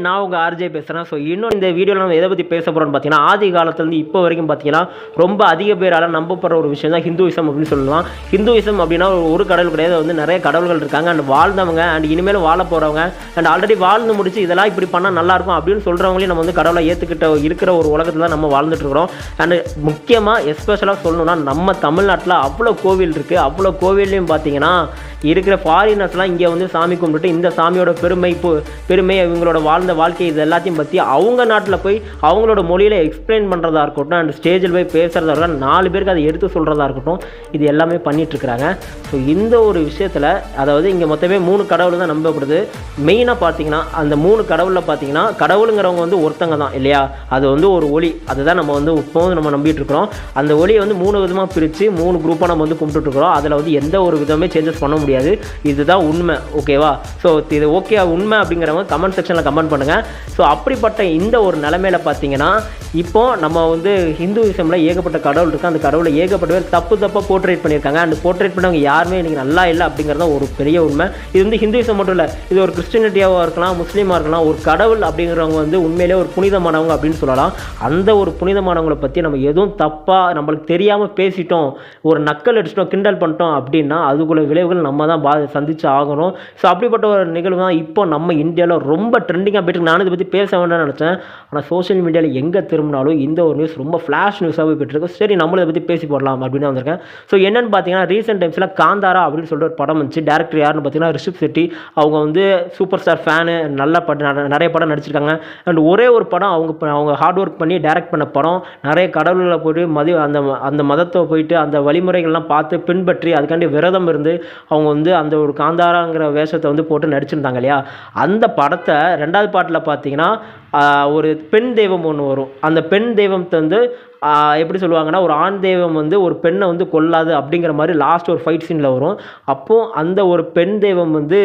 நான் உங்கள் ஆர்ஜே பேசுகிறேன். ஸோ இன்னும் இந்த வீடியோவில் நம்ம எதை பற்றி பேச போகிறோம்னு பார்த்தீங்கன்னா, ஆதி காலத்துலேருந்து இப்போ வரைக்கும் பார்த்தீங்கன்னா ரொம்ப அதிக பேரால் நம்பப்படுற ஒரு விஷயம் தான் ஹிந்துவிசம் அப்படின்னு சொல்லலாம். ஹிந்துவிசம் அப்படின்னா ஒரு கடவுள் கிடையாது, வந்து நிறைய கடவுள்கள் இருக்காங்க. அண்ட் வாழ்ந்தவங்க அண்ட் இனிமேல் வாழ போகிறவங்க அண்ட் ஆல்ரெடி வாழ்ந்து முடிச்சு இதெல்லாம் இப்படி பண்ணால் நல்லாயிருக்கும் அப்படின்னு சொல்கிறவங்களையும் நம்ம வந்து கடவுளை ஏற்றுக்கிட்ட இருக்கிற ஒரு உலகத்தில் தான் நம்ம வாழ்ந்துட்டு இருக்கிறோம். அண்ட் முக்கியமாக எஸ்பெஷலாக சொல்லணும்னா நம்ம தமிழ்நாட்டில் அவ்வளோ கோவில் இருக்குது. அவ்வளோ கோவில்லையும் பார்த்தீங்கன்னா இருக்கிற ஃபாரினர்ஸ்லாம் இங்கே வந்து சாமி கும்பிட்டு இந்த சாமியோட பெருமை இவங்களோட வாழ்ந்த வாழ்க்கை இது எல்லாத்தையும் பற்றி அவங்க நாட்டில் போய் அவங்களோட மொழியில் எக்ஸ்பிளைன் பண்ணுறதா இருக்கட்டும் அண்ட் ஸ்டேஜில் போய் பேசுகிறதா இருக்கட்டும், 4 பேருக்கு அதை எடுத்து சொல்கிறதா இருக்கட்டும், இது எல்லாமே பண்ணிகிட்ருக்குறாங்க. ஸோ இந்த ஒரு விஷயத்தில் அதாவது இங்கே மொத்தமே 3 கடவுள் தான் நம்பப்படுது. மெயினாக பார்த்தீங்கன்னா அந்த 3 கடவுளில் பார்த்தீங்கன்னா கடவுளுங்கிறவங்க வந்து ஒருத்தங்க தான் இல்லையா, அது வந்து ஒரு ஒளி, அதுதான் நம்ம வந்து இப்போது நம்ம நம்பிட்டு இருக்கிறோம். அந்த ஒளியை வந்து 3 விதமாக பிரித்து 3 குரூப்பாக நம்ம வந்து கும்பிட்டுருக்குறோம். அதில் வந்து எந்த ஒரு விதமே சேஞ்சஸ் பண்ண முடியாது. இதுதான் உண்மை, ஓகேவா? ஸோ இது ஓகே உண்மை அப்படிங்கிறவங்க கமெண்ட் செக்ஷனில் கமெண்ட் பண்ணுங்கள். ஸோ அப்படிப்பட்ட இந்த ஒரு நிலைமையில பார்த்தீங்கன்னா இப்போ நம்ம வந்து ஹிந்துவிசமில் ஏகப்பட்ட கடவுள் இருக்குது. அந்த கடவுளை ஏகப்பட்ட பேர் தப்பாக போர்ட்ரேட் பண்ணியிருக்காங்க. அந்த போர்ட்ரேட் பண்ணவங்க யாருமே இன்றைக்கி நல்லா இல்லை அப்படிங்கிறத ஒரு பெரிய உண்மை. இது வந்து ஹிந்துவிசம் மட்டும் இல்லை, இது ஒரு கிறிஸ்டினிட்டியாவாக இருக்கலாம், முஸ்லீமாக இருக்கலாம். ஒரு கடவுள் அப்படிங்கிறவங்க வந்து உண்மையிலே ஒரு புனிதமானவங்க அப்படின்னு சொல்லலாம். அந்த ஒரு புனிதமானவங்களை பற்றி நம்ம எதுவும் தப்பாக நம்மளுக்கு தெரியாமல் பேசிட்டோம், ஒரு நக்கல் அடிச்சிட்டோம், கிண்டல் பண்ணிட்டோம் அப்படின்னா அதுக்குள்ள விளைவுகள் நம்ம தான் சந்திச்சு ஆகணும். ஸோ அப்படிப்பட்ட ஒரு நிகழ்வு தான் இப்போ நம்ம இந்தியாவில் ரொம்ப ட்ரெண்டிங்காக போய்ட்டு. நானும் இதை பற்றி பேச வேண்டாம்னு நினச்சேன், ஆனால் சோஷியல் மீடியாவில் எங்கே திரும்பினாலும் இந்த ஒரு நியூஸ் ரொம்ப ஃப்ளாஷ் நியூஸாகவே போய்ட்டுருக்கு. சரி நம்மளும் இதை பற்றி பேசி போடலாம் அப்படின்னு வந்திருக்கேன். ஸோ என்னென்னு பார்த்தீங்கன்னா ரீசெண்ட் டைம்ஸில் காந்தாரா அப்படின்னு சொல்லிட்டு ஒரு படம் வந்துச்சு. டேரக்டர் யாருன்னு பார்த்தீங்கன்னா ரிஷப் செட்டி. அவங்க வந்து சூப்பர் ஸ்டார் ஃபேனு, நல்ல நிறைய படம் நடிச்சிருக்காங்க. அண்ட் ஒரே ஒரு படம் அவங்க ஹார்ட் ஒர்க் பண்ணி டைரக்ட் பண்ண படம். நிறைய கடவுள்களை போய்ட்டு அந்த மதத்தை போயிட்டு அந்த வழிமுறைகள்லாம் பார்த்து பின்பற்றி அதுக்காண்டி விரதம் இருந்து அவங்க வந்து அந்த ஒரு காந்தாராங்கிற வேஷத்தை வந்து போட்டு நடிச்சிருந்தாங்க இல்லையா. அந்த படத்தை 2வது பாட்டில் பார்த்தீங்கன்னா ஒரு பெண் தெய்வம் ஒன்று வரும். அந்த பெண் தெய்வத்தை வந்து எப்படி சொல்லுவாங்கன்னா ஒரு ஆண் தெய்வம் வந்து ஒரு பெண்ணை வந்து கொல்லாது அப்படிங்கிற மாதிரி லாஸ்ட் ஒரு ஃபைட் சீனில் வரும். அப்போது அந்த ஒரு பெண் தெய்வம் வந்து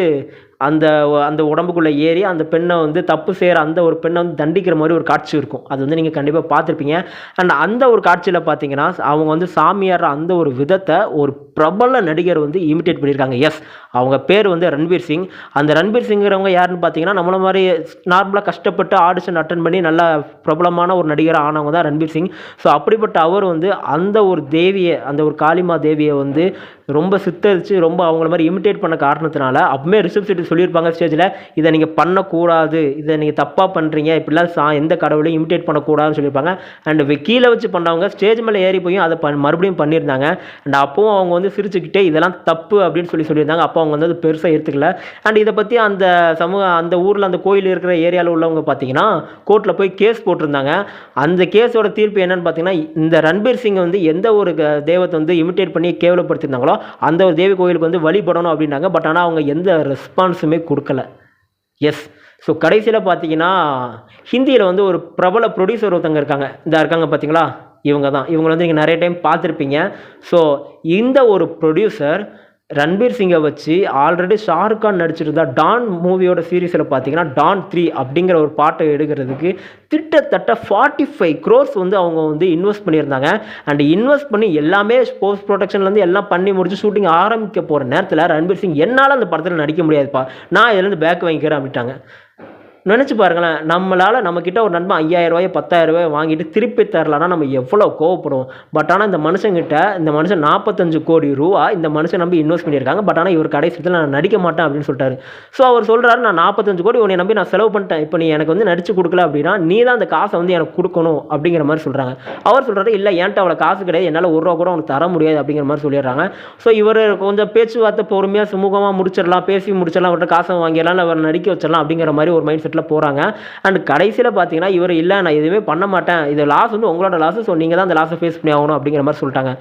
அந்த உடம்புக்குள்ளே ஏறி அந்த பெண்ணை வந்து தப்பு செய்கிற அந்த ஒரு பெண்ணை வந்து தண்டிக்கிற மாதிரி ஒரு காட்சி இருக்கும். அது வந்து நீங்கள் கண்டிப்பாக பார்த்துருப்பீங்க. அண்ட் அந்த ஒரு காட்சியில் பார்த்தீங்கன்னா அவங்க வந்து சாமியார் அந்த ஒரு விதத்தை ஒரு பிரபல நடிகர் வந்து இமிட்டேட் பண்ணியிருக்காங்க. எஸ், அவங்க பேர் வந்து ரன்வீர் சிங். அந்த ரன்வீர் சிங்கிறவங்க யாருன்னு பார்த்தீங்கன்னா நம்மள மாதிரி நார்மலாக கஷ்டப்பட்டு ஆடிஷன் அட்டன் பண்ணி நல்ல பிரபலமான ஒரு நடிகராக ஆனவங்க தான் ரன்வீர் சிங். ஸோ அப்படிப்பட்ட அவர் வந்து அந்த ஒரு தேவியை, அந்த ஒரு காளிமா தேவியை வந்து ரொம்ப சித்தரித்து ரொம்ப அவங்கள மாதிரி இமிட்டேட் பண்ண காரணத்தினால அப்பவுமே ரிஷப் செட்டி சொல்லியிருப்பாங்க ஸ்டேஜில், இதை நீங்கள் பண்ணக்கூடாது, இதை நீங்கள் தப்பாக பண்ணுறீங்க, இப்படிலாம் எந்த கடவுளையும் இமிட்டேட் பண்ணக்கூடாதுன்னு சொல்லியிருப்பாங்க. அண்ட் கீழே வச்சு பண்ணவங்க ஸ்டேஜ் மேலே ஏறி போய் அதை மறுபடியும் பண்ணியிருந்தாங்க. அண்ட் அப்போவும் அவங்க வந்து சிரிச்சுக்கிட்டே இதெல்லாம் தப்பு அப்படின்னு சொல்லியிருந்தாங்க. அப்போ அவங்க வந்து அது பெருசாக எடுத்துக்கல. அண்ட் இதை பற்றி அந்த ஊரில் அந்த கோயில் இருக்கிற ஏரியாவில் உள்ளவங்க பார்த்தீங்கன்னா கோர்ட்டில் போய் கேஸ் போட்டிருந்தாங்க. அந்த கேஸோட தீர்ப்பு என்னன்னு பார்த்தீங்கன்னா இந்த ரன்பீர் சிங் வந்து எந்த ஒரு தெய்வத்தை வந்து இமிட்டேட் பண்ணி கேவலப்படுத்தியிருந்தாங்களோ அந்த ஒரு தேவி கோயிலுக்கு வந்து வழிபடணும் அப்படின்னாங்க. பட் ஆனால் அவங்க எந்த ரெஸ்பான்ஸுமே கொடுக்கல. எஸ், ஸோ கடைசியில் பார்த்தீங்கன்னா ஹிந்தியில் வந்து ஒரு பிரபல ப்ரொடியூசர் ஒருத்தங்க இருக்காங்க பார்த்தீங்களா, இவங்க வந்து நீங்கள் நிறைய டைம் பார்த்துருப்பீங்க. ஸோ இந்த ஒரு ப்ரொடியூசர் ரன்பீர் சிங்கை வச்சு ஆல்ரெடி ஷாருக் கான் நடிச்சிருந்தா டான் மூவியோட சீரீஸில் பார்த்தீங்கன்னா டான் 3 அப்படிங்கிற ஒரு பாட்டை எடுக்கிறதுக்கு கிட்டத்தட்ட 45 crores வந்து அவங்க வந்து இன்வெஸ்ட் பண்ணியிருந்தாங்க. அண்ட் இன்வெஸ்ட் பண்ணி எல்லாமே போஸ்ட் ப்ரொடக்ஷன்லேருந்து எல்லாம் பண்ணி முடிச்சு ஷூட்டிங் ஆரம்பிக்க போகிற நேரத்தில் ரன்பீர் சிங் என்னால் அந்த படத்தில் நடிக்க முடியாதுப்பா, நான் இதுலேருந்து பேக் வாங்கிக்கிறேன் அப்படின்ட்டாங்க. நினச்சி பாருங்களேன், நம்மக்கிட்ட ஒரு நண்பன் 5000 10,000 வாங்கிட்டு திருப்பி தரலான்னா நம்ம எவ்வளோ கோவப்படுவோம். பட் ஆனால் இந்த மனுஷன் 45 கோடி ரூபா இந்த மனுஷன் நம்பி இன்வெஸ்ட் பண்ணியிருக்காங்க. பட் ஆனால் இவர் கடைசியில் நான் நடிக்க மாட்டேன் அப்படின்னு சொல்லிட்டாரு. ஸோ அவர் சொல்கிறாரு, நான் 45 கோடி உன்னை நம்பி நான் செலவு பண்ணிட்டேன், இப்போ நீ எனக்கு வந்து நடிச்சு கொடுக்கல அப்படின்னா நீ தான் அந்த காசை வந்து எனக்கு கொடுக்கணும் அப்படிங்கிற மாதிரி சொல்கிறாங்க. அவர் சொல்கிறாரு, இல்லை என்கிட்ட அவ்வளோ காசு கிடையாது, என்னால் ₹1 கூட உனக்கு தர முடியாது அப்படிங்கிற மாதிரி சொல்லிடுறாங்க. ஸோ இவர் கொஞ்சம் பேச்சுவார்த்தை பொறுமையாக சுமூகமாக முடிச்சிடலாம், பேசி முடிச்சிடலாம், அவர்கிட்ட காசை வாங்கிடலாம், இல்லை அவர் நடிக்க வச்சிடலாம் அப்படிங்கிற மாதிரி ஒரு மைண்ட் செட்டில் போகிறாங்க. அண்ட் கடைசியில் பார்த்தீங்கன்னா இவர் இல்லை நான் எதுவுமே பண்ண மாட்டேன், இது லாஸ் வந்து உங்களோட லாஸ், ஸோ நீங்கள் தான் அந்த லாஸை ஃபேஸ் பண்ணி ஆகணும் அப்படிங்கிற மாதிரி சொல்லிட்டாங்க.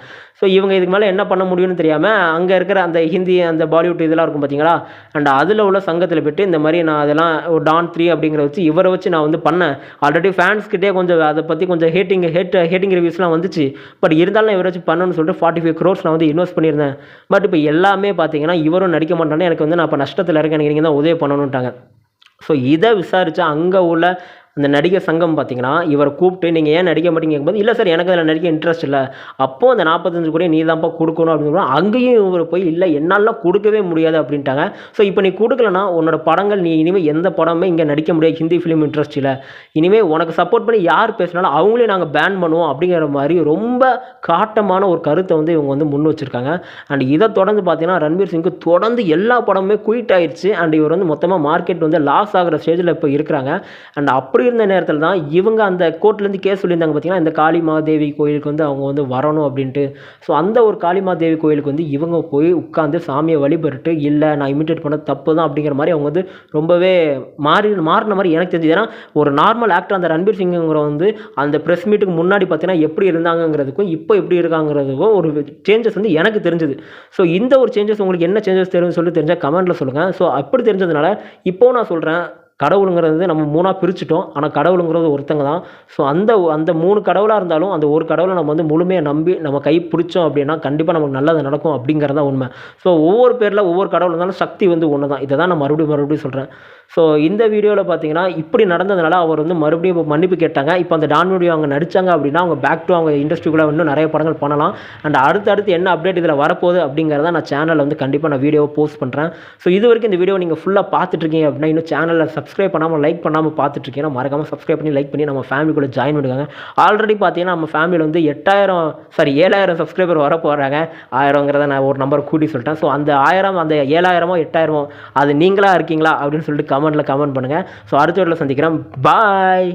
ஸோ இவங்க இதுக்கு மேலே என்ன பண்ண முடியும்னு தெரியாமல் அங்கே இருக்கிற அந்த ஹிந்தி அந்த பாலிவுட் இதெல்லாம் இருக்கும் பார்த்தீங்களா, அண்ட் அதில் உள்ள சங்கத்தில் போய்ட்டு இந்த மாதிரி நான் அதெல்லாம் ஒரு டான் 3 அப்படிங்கிற வச்சு இவரை வச்சு நான் வந்து பண்ணேன். ஆல்ரெடி ஃபேன்ஸ்கிட்டே கொஞ்சம் அதை பற்றி கொஞ்சம் ஹேட்டிங் ரிவ்யூஸ்லாம் வந்துச்சு. பட் இருந்தாலும் இவரை வச்சு பண்ணணும்னு சொல்லிட்டு 45 crores நான் வந்து இன்வெஸ்ட் பண்ணியிருந்தேன். பட் இப்போ எல்லாமே பார்த்தீங்கன்னா இவரும் நடிக்க மாட்டானே, எனக்கு வந்து நான் இப்போ நஷ்டத்தில் இருக்கேன், எனக்கு நீங்கள் தான் உதவி பண்ணணுன்ட்டாங்க. ஸோ இதை விசாரித்தா அங்கே உள்ள அந்த நடிகர் சங்கம் பார்த்தீங்கன்னா இவரை கூப்பிட்டு நீங்கள் ஏன் நடிக்க மாட்டீங்க கேட்கும்போது இல்லை சார் எனக்கு அதில் நடிக்க இன்ட்ரெஸ்ட் இல்லை. அப்போது அந்த 45 கோடி நீ தான்ப்பா கொடுக்கணும் அப்படின்னு அங்கேயும் இவர் போய் இல்லை என்னாலாம் கொடுக்கவே முடியாது அப்படின்ட்டாங்க. ஸோ இப்போ நீ கொடுக்கலன்னா உன்னோட படங்கள் நீ இனிமேல் எந்த படமே இங்கே நடிக்க முடியாது, ஹிந்தி ஃபிலிம் இண்டஸ்ட்ரியில் இனிமேல் உனக்கு சப்போர்ட் பண்ணி யார் பேசினாலும் அவங்களே நாங்கள் பேன் பண்ணுவோம் அப்படிங்கிற மாதிரி ரொம்ப காட்டமான ஒரு கருத்தை வந்து இவங்க வந்து முன் வச்சுருக்காங்க. அண்ட் இதை தொடர்ந்து பார்த்தீங்கன்னா ரன்வீர் சிங்க்கு தொடர்ந்து எல்லா படமுமே குயிட் ஆயிடுச்சு. அண்ட் இவர் வந்து மொத்தமாக மார்க்கெட் வந்து லாஸ் ஆகிற ஸ்டேஜில் இப்போ இருக்கிறாங்க. அண்ட் அப்படி இருந்த நேரத்தில் தான் இவங்க அந்த கோர்ட்லேருந்து கேஸ் சொல்லியிருந்தாங்க பார்த்தீங்கன்னா இந்த காளிமாதேவி கோயிலுக்கு வந்து அவங்க வந்து வரணும் அப்படின்ட்டு. ஸோ அந்த ஒரு காளிமாதேவி கோயிலுக்கு வந்து இவங்க போய் உட்காந்து சாமியை வழிபட்டு இல்லை நான் இமிட்டேட் பண்ண தப்பு தான் அப்படிங்கிற மாதிரி அவங்க வந்து ரொம்பவே மாறின மாதிரி எனக்கு தெரிஞ்சது. ஏன்னா ஒரு நார்மல் ஆக்டர் அந்த ரன்வீர் சிங்குங்கிற வந்து அந்த ப்ரெஸ் மீட்டுக்கு முன்னாடி பார்த்தீங்கன்னா எப்படி இருந்தாங்கிறதுக்கும் இப்போ எப்படி இருக்காங்கிறதுக்கும் ஒரு சேஞ்சஸ் வந்து எனக்கு தெரிஞ்சுது. ஸோ இந்த ஒரு சேஞ்சஸ் உங்களுக்கு என்ன சேஞ்சஸ் தெரியும்னு சொல்லி தெரிஞ்சால் கமெண்ட்டில் சொல்லுங்கள். ஸோ அப்படி தெரிஞ்சதுனால இப்போது நான் சொல்கிறேன், கடவுளுங்கிறது நம்ம 3ஆக பிரிச்சுட்டோம். ஆனால் கடவுளுங்கிறது ஒருத்தங்க தான். ஸோ அந்த 3 கடவுளாக இருந்தாலும் அந்த ஒரு கடவுளை நம்ம வந்து முழுமையாக நம்பி நம்ம கை பிடிச்சோம் அப்படின்னா கண்டிப்பாக நமக்கு நல்லது நடக்கும் அப்படிங்கிறது தான் உண்மை. ஸோ ஒவ்வொரு பேரில் ஒவ்வொரு கடவுள் இருந்தாலும் சக்தி வந்து ஒன்று தான். இதை தான் நான் மறுபடியும் சொல்கிறேன். ஸோ இந்த வீடியோவில் பார்த்தீங்கன்னா இப்படி நடந்ததுனால அவர் வந்து மறுபடியும் மன்னிப்பு கேட்டாங்க. இப்போ அந்த டான் வீடியோ அவங்க நடித்தாங்க அப்படின்னா அவங்க பேக் டு அவங்க இண்டஸ்ட்ரிக்குள்ளே இன்னும் நிறைய படங்கள் பண்ணலாம். அண்ட் அடுத்தடுத்து என்ன அப்டேட் இதில் வரப்போகுது அப்படிங்கிறத நான் சேனலில் வந்து கண்டிப்பாக நான் வீடியோவை போஸ்ட் பண்ணுறேன். ஸோ இது வரைக்கும் இந்த வீடியோ நீங்கள் ஃபுல்லாக பார்த்துட்ருக்கீங்க அப்படின்னா இன்னும் சேனலில் சப்ஸ்கிரைப் பண்ணாமல் லைக் பண்ணாமல் பார்த்துட்ருக்கீங்கன்னா மறக்காமல் சப்ஸ்கிரைப் பண்ணி லைக் பண்ணி நம்ம ஃபேமிலிக்குள்ளே ஜாயின் பண்ணிடுவாங்க. ஆல்ரெடி பார்த்தீங்கன்னா நம்ம ஃபேமிலியில் வந்து 7,000 சப்ஸ்கிரைபர் வர போகிறாங்க. 1000ங்கிறத நான் ஒரு நம்பர் கூட்டி சொல்லிட்டேன். ஸோ அந்த 1000 அந்த 7,000மோ 8,000மோ அது நீங்களாக இருக்கீங்களா அப்படின்னு சொல்லிட்டு கமெண்ட் பண்ணுங்கள். ஸோ அடுத்த வீடியோவில் சந்திக்கிறேன். பாய்.